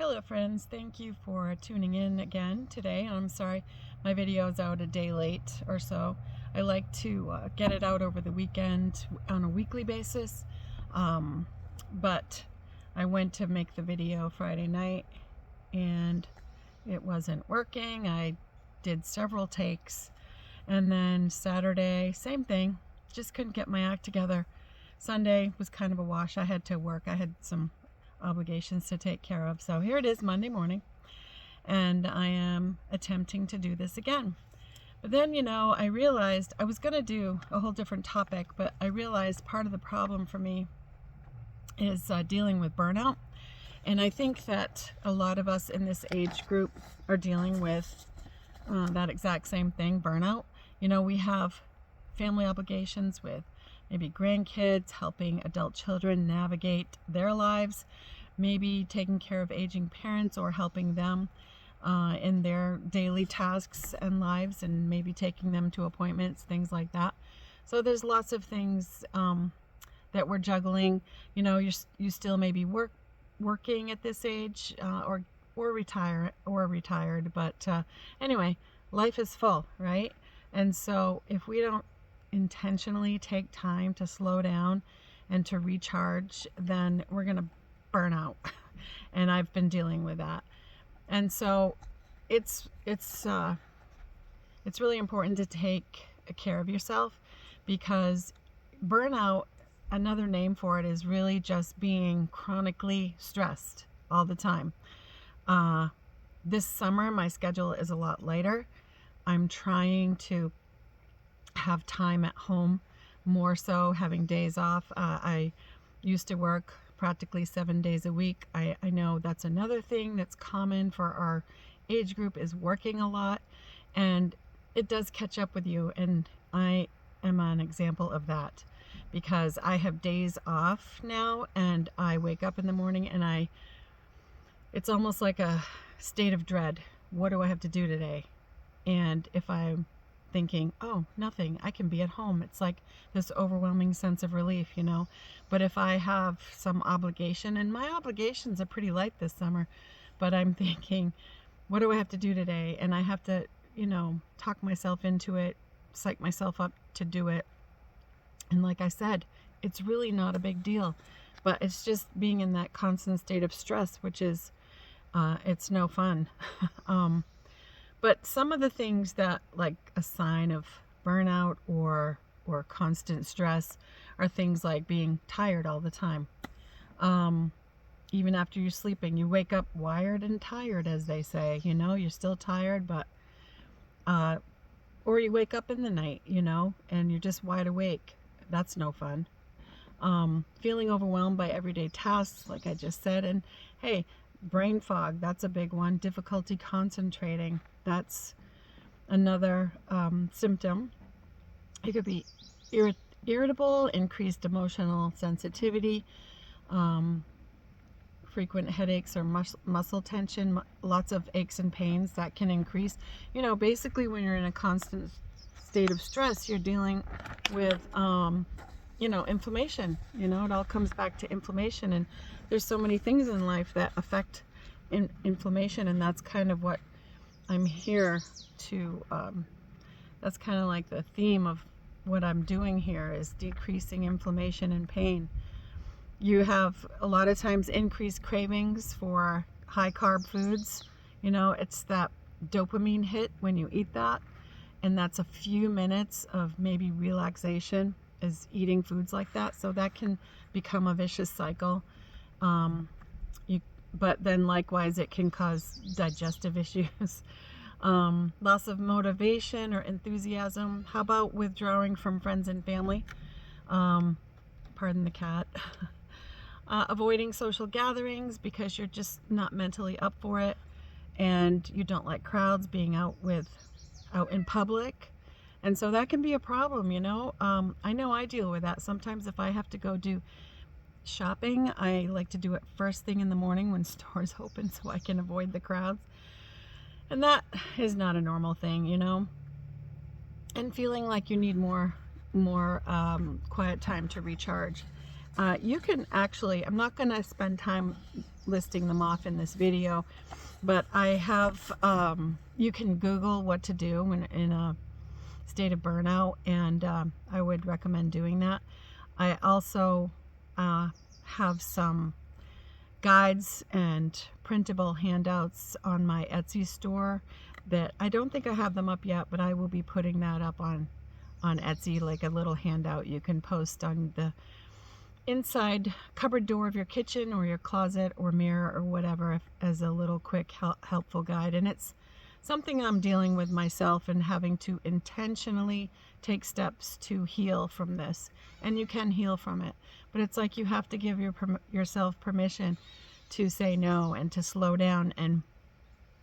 Hello friends, thank you for tuning in again today. I'm sorry my video is out a day late or so. I like to get it out over the weekend on a weekly basis, but I went to make the video Friday night and it wasn't working. I did several takes, and then Saturday, same thing, just couldn't get my act together. Sunday was kind of a wash. I had to work. I had some obligations to take care of. So here it is, Monday morning, and I am attempting to do this again. But then, I realized I was going to do a whole different topic, but I realized part of the problem for me is dealing with burnout. And I think that a lot of us in this age group are dealing with that exact same thing, burnout. We have family obligations with maybe grandkids, helping adult children navigate their lives, maybe taking care of aging parents or helping them in their daily tasks and lives, and maybe taking them to appointments, things like that. So there's lots of things that we're juggling. You still may be working at this age, or retired, but anyway, life is full, right? And so if we don't intentionally take time to slow down and to recharge, then we're going to burn out. And I've been dealing with that. And so it's really important to take care of yourself, because burnout, another name for it, is really just being chronically stressed all the time. This summer my schedule is a lot lighter. I'm trying to have time at home more so, having days off. I used to work practically 7 days a week. I know that's another thing that's common for our age group, is working a lot, and it does catch up with you. And I am an example of that, because I have days off now, and I wake up in the morning and it's almost like a state of dread. What do I have to do today? And if I'm thinking, oh, nothing, I can be at home, it's like this overwhelming sense of relief, But if I have some obligation, and my obligations are pretty light this summer, but I'm thinking, what do I have to do today? And I have to, talk myself into it, psych myself up to do it. And like I said, it's really not a big deal, but it's just being in that constant state of stress, which is, it's no fun. But some of the things that, like a sign of burnout or constant stress, are things like being tired all the time. Even after you're sleeping, you wake up wired and tired, as they say. You're still tired, but or you wake up in the night, and you're just wide awake. That's no fun. Feeling overwhelmed by everyday tasks, like I just said. And hey, brain fog, that's a big one. Difficulty concentrating, that's another symptom. It could be irritable, increased emotional sensitivity, frequent headaches or muscle tension, lots of aches and pains that can increase. Basically when you're in a constant state of stress, you're dealing with inflammation. It all comes back to inflammation, and there's so many things in life that affect inflammation, and that's kind of what I'm here to, that's kind of like the theme of what I'm doing here, is decreasing inflammation and pain. You have a lot of times increased cravings for high carb foods. It's that dopamine hit when you eat that, and that's a few minutes of maybe relaxation, is eating foods like that. So that can become a vicious cycle. But then likewise, it can cause digestive issues. Loss of motivation or enthusiasm. How about withdrawing from friends and family? Pardon the cat. Avoiding social gatherings because you're just not mentally up for it, and you don't like crowds, being out in public. And so that can be a problem, I know I deal with that. Sometimes if I have to go do shopping, I like to do it first thing in the morning when stores open, so I can avoid the crowds. And that is not a normal thing, and feeling like you need more quiet time to recharge. You can actually, I'm not going to spend time listing them off in this video, but I have, you can Google what to do when in a state of burnout, and I would recommend doing that. I also have some guides and printable handouts on my Etsy store that I don't think I have them up yet, but I will be putting that up on Etsy, like a little handout you can post on the inside cupboard door of your kitchen or your closet or mirror or whatever, as a little quick helpful guide. And it's something I'm dealing with myself and having to intentionally take steps to heal from this. And you can heal from it, but it's like you have to give yourself permission to say no and to slow down, and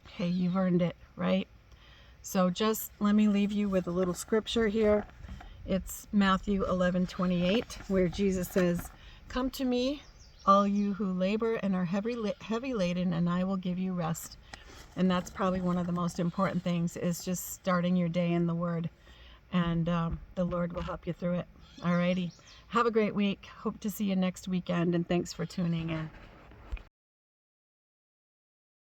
hey, you've earned it, right? So just let me leave you with a little scripture here. It's Matthew 11:28, where Jesus says, "Come to me, all you who labor and are heavy laden, and I will give you rest." And that's probably one of the most important things, is just starting your day in the Word. And the Lord will help you through it. Alrighty. Have a great week. Hope to see you next weekend, and thanks for tuning in.